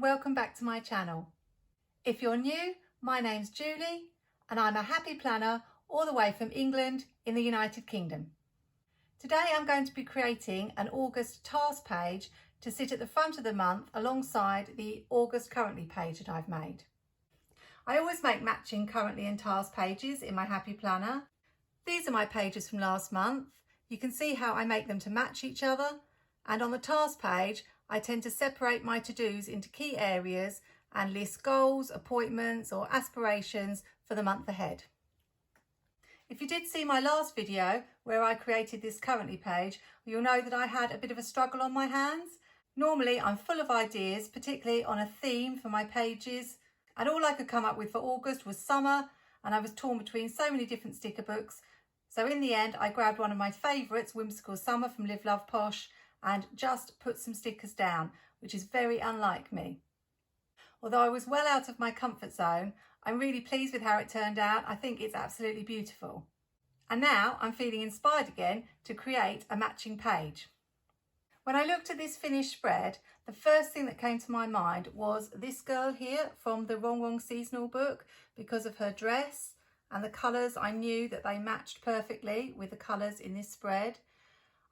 welcome back to my channel. If you're new, my name's Julie and I'm a happy planner all the way from England in the United Kingdom. Today I'm going to be creating an August task page to sit at the front of the month alongside the August currently page that I've made. I always make matching currently and task pages in my happy planner. These are my pages from last month. You can see how I make them to match each other, and on the task page I tend to separate my to-dos into key areas and list goals, appointments or aspirations for the month ahead. If you did see my last video where I created this currently page, you'll know that I had a bit of a struggle on my hands. Normally I'm full of ideas, particularly on a theme for my pages, and all I could come up with for August was summer, and I was torn between so many different sticker books. So in the end I grabbed one of my favourites, Whimsical Summer from Live Love Posh, and just put some stickers down, which is very unlike me. Although I was well out of my comfort zone, I'm really pleased with how it turned out. I think it's absolutely beautiful. And now I'm feeling inspired again to create a matching page. When I looked at this finished spread, the first thing that came to my mind was this girl here from the Rong Rong seasonal book, because of her dress and the colours. I knew that they matched perfectly with the colours in this spread.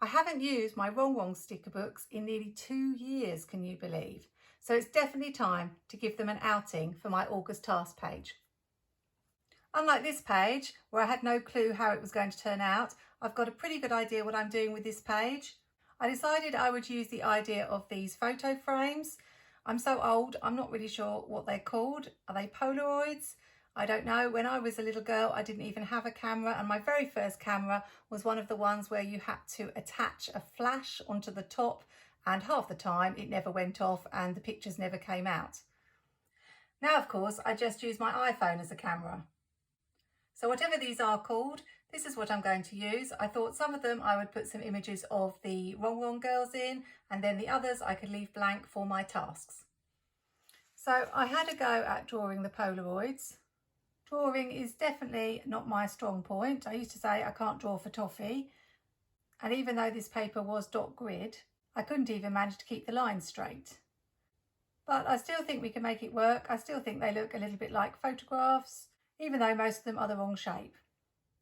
I haven't used my Rong Rong sticker books in nearly 2 years, can you believe? So it's definitely time to give them an outing for my August task page. Unlike this page, where I had no clue how it was going to turn out, I've got a pretty good idea what I'm doing with this page. I decided I would use the idea of these photo frames. I'm so old, I'm not really sure what they're called. Are they Polaroids? I don't know. When I was a little girl, I didn't even have a camera, and my very first camera was one of the ones where you had to attach a flash onto the top, and half the time it never went off and the pictures never came out. Now, of course, I just use my iPhone as a camera. So whatever these are called, this is what I'm going to use. I thought some of them I would put some images of the Rong Rong girls in, and then the others I could leave blank for my tasks. So I had a go at drawing the Polaroids. Drawing is definitely not my strong point. I used to say I can't draw for toffee, and even though this paper was dot grid, I couldn't even manage to keep the lines straight. But I still think we can make it work. I still think they look a little bit like photographs, even though most of them are the wrong shape.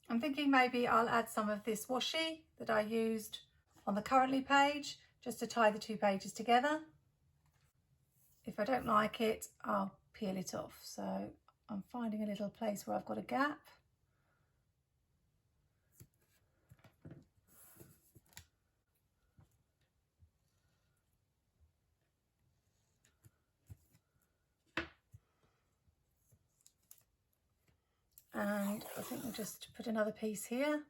I'm thinking maybe I'll add some of this washi that I used on the currently page, just to tie the two pages together. If I don't like it, I'll peel it off. So I'm finding a little place where I've got a gap. And I think we'll just put another piece here.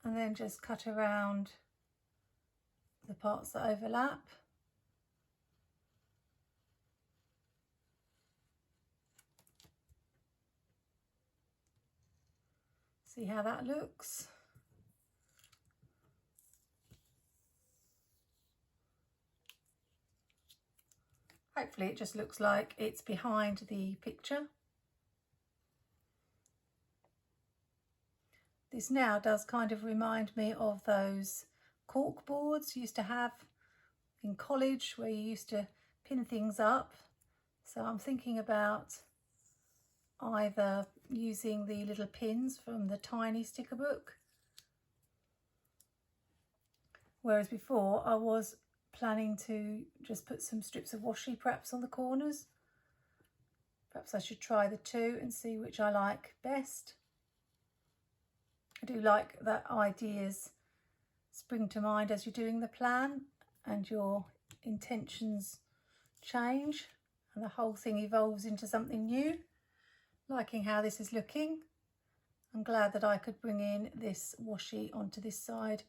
And then just cut around the parts that overlap. See how that looks. Hopefully it just looks like it's behind the picture. This now does kind of remind me of those cork boards you used to have in college, where you used to pin things up. So I'm thinking about either using the little pins from the tiny sticker book, whereas before I was planning to just put some strips of washi perhaps on the corners. Perhaps I should try the two and see which I like best. I do like that ideas spring to mind as you're doing the plan and your intentions change and the whole thing evolves into something new. Liking how this is looking. I'm glad that I could bring in this washi onto this side,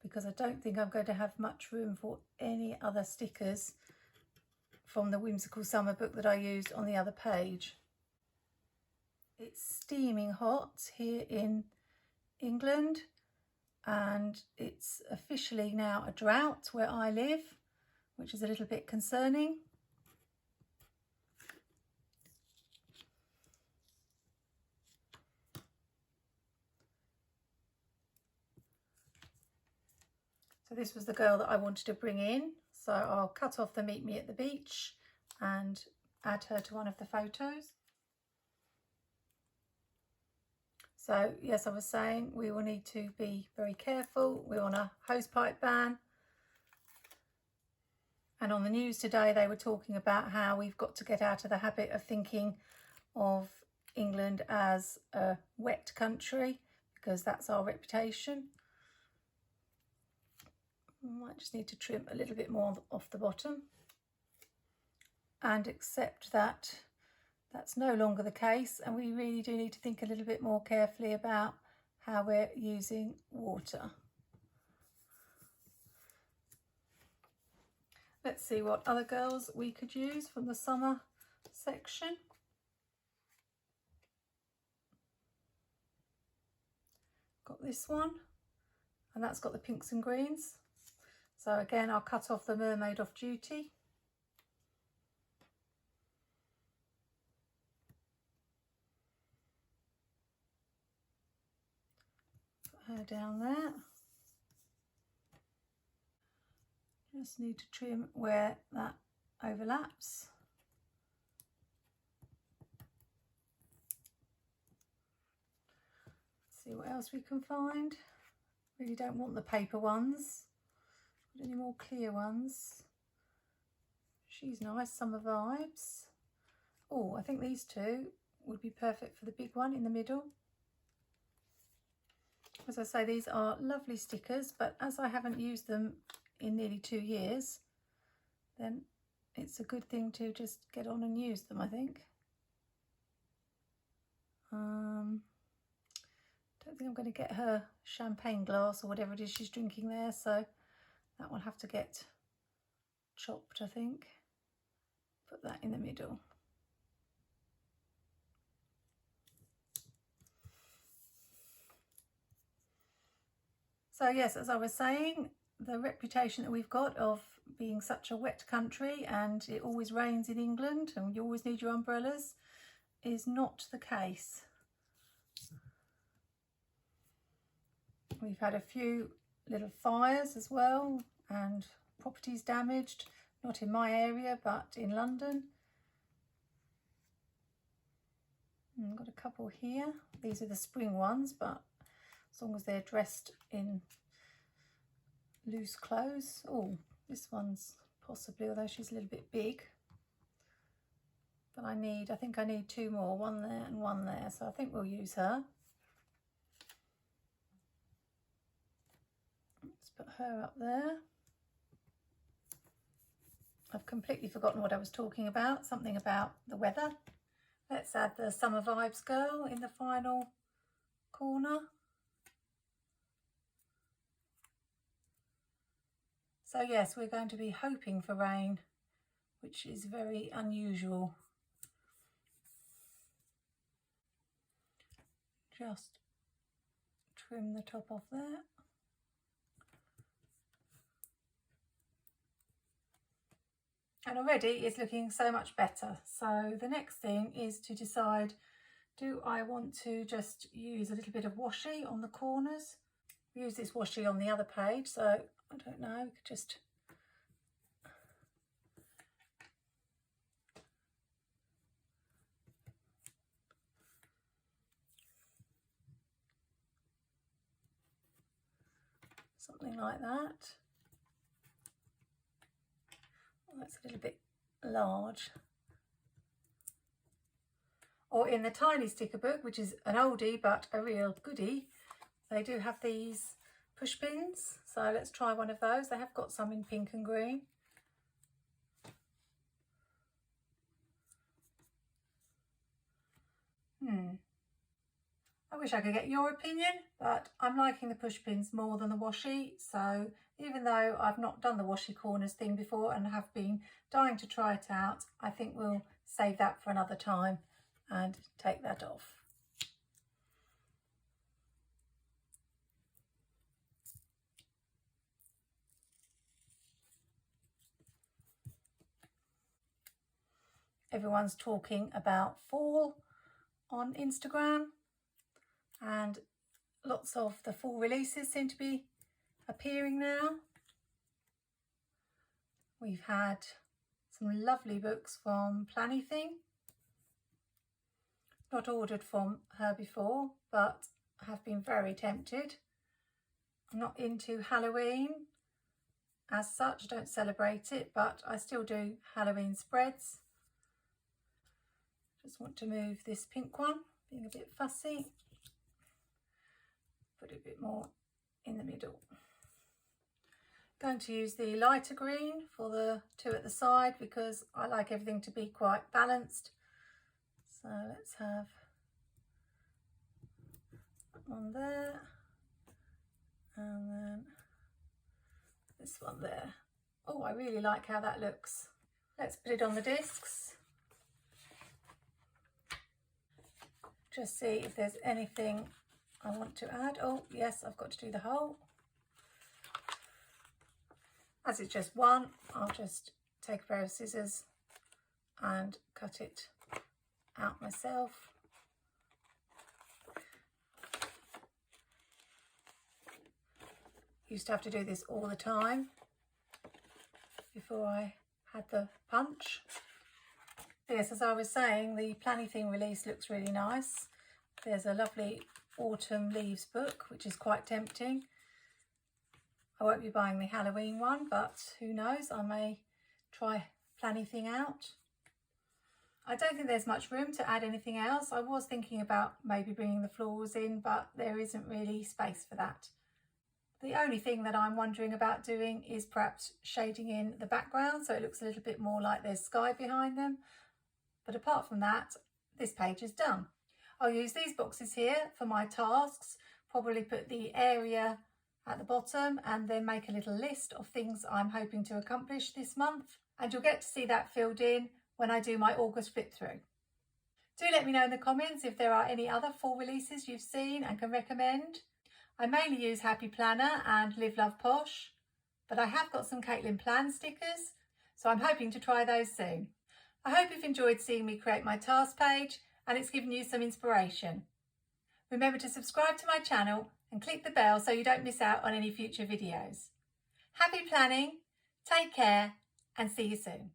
because I don't think I'm going to have much room for any other stickers from the Whimsical Summer book that I used on the other page. It's steaming hot here in England, and it's officially now a drought where I live, which is a little bit concerning. So this was the girl that I wanted to bring in, so I'll cut off the meet me at the beach and add her to one of the photos. So yes, I was saying we will need to be very careful. We're on a hosepipe ban. And on the news today, they were talking about how we've got to get out of the habit of thinking of England as a wet country, because that's our reputation. We might just need to trim a little bit more off the bottom and accept that that's no longer the case, and we really do need to think a little bit more carefully about how we're using water. Let's see what other girls we could use from the summer section. Got this one, and that's got the pinks and greens. So again, I'll cut off the mermaid off duty. Put her down there. Just need to trim where that overlaps. See what else we can find. Really don't want the paper ones. Any more clear ones? She's nice, summer vibes. Oh, I think these two would be perfect for the big one in the middle. As I say, these are lovely stickers, but as I haven't used them in nearly 2 years, then it's a good thing to just get on and use them, I think. Don't think I'm going to get her champagne glass or whatever it is she's drinking there, so that will have to get chopped, I think. Put that in the middle. So yes, as I was saying, the reputation that we've got of being such a wet country and it always rains in England and you always need your umbrellas is not the case. We've had a few little fires as well and properties damaged, not in my area but in London. And I've got a couple here. These are the spring ones, but as long as they're dressed in loose clothes. Oh, this one's possibly, although she's a little bit big. But I think I need 2 more, one there and one there. So I think we'll use her. Let's put her up there. I've completely forgotten what I was talking about, something about the weather. Let's add the Summer Vibes girl in the final corner. So yes, we're going to be hoping for rain, which is very unusual. Just trim the top off there. And already it's looking so much better. So the next thing is to decide, do I want to just use a little bit of washi on the corners? We use this washi on the other page, so I don't know, we could just something like that. Oh, that's a little bit large. Or in the tiny sticker book, which is an oldie but a real goodie, they do have these push pins. So let's try one of those. They have got some in pink and green. I wish I could get your opinion, but I'm liking the push pins more than the washi. So even though I've not done the washi corners thing before and have been dying to try it out, I think we'll save that for another time and take that off. everyone's talking about fall on Instagram, and lots of the fall releases seem to be appearing now. We've had some lovely books from plannything. Not ordered from her before, but have been very tempted. I'm not into Halloween as such, don't celebrate it, but I still do Halloween spreads. Just want to move this pink one, being a bit fussy. Put it a bit more in the middle. Going to use the lighter green for the two at the side because I like everything to be quite balanced. So let's have one there, and then this one there. Oh, I really like how that looks. Let's put it on the discs. Just see if there's anything I want to add. Oh yes, I've got to do the hole. As it's just one, I'll just take a pair of scissors and cut it out myself. Used to have to do this all the time before I had the punch. Yes, as I was saying, the plannything release looks really nice. There's a lovely autumn leaves book, which is quite tempting. I won't be buying the Halloween one, but who knows, I may try plannything out. I don't think there's much room to add anything else. I was thinking about maybe bringing the florals in, but there isn't really space for that. The only thing that I'm wondering about doing is perhaps shading in the background so it looks a little bit more like there's sky behind them. But apart from that, this page is done. I'll use these boxes here for my tasks, probably put the area at the bottom and then make a little list of things I'm hoping to accomplish this month. And you'll get to see that filled in when I do my August flip through. Do let me know in the comments if there are any other fall releases you've seen and can recommend. I mainly use Happy Planner and Live Love Posh, but I have got some Caitlin Plan stickers, so I'm hoping to try those soon. I hope you've enjoyed seeing me create my task page and it's given you some inspiration. Remember to subscribe to my channel and click the bell so you don't miss out on any future videos. Happy planning, take care and see you soon.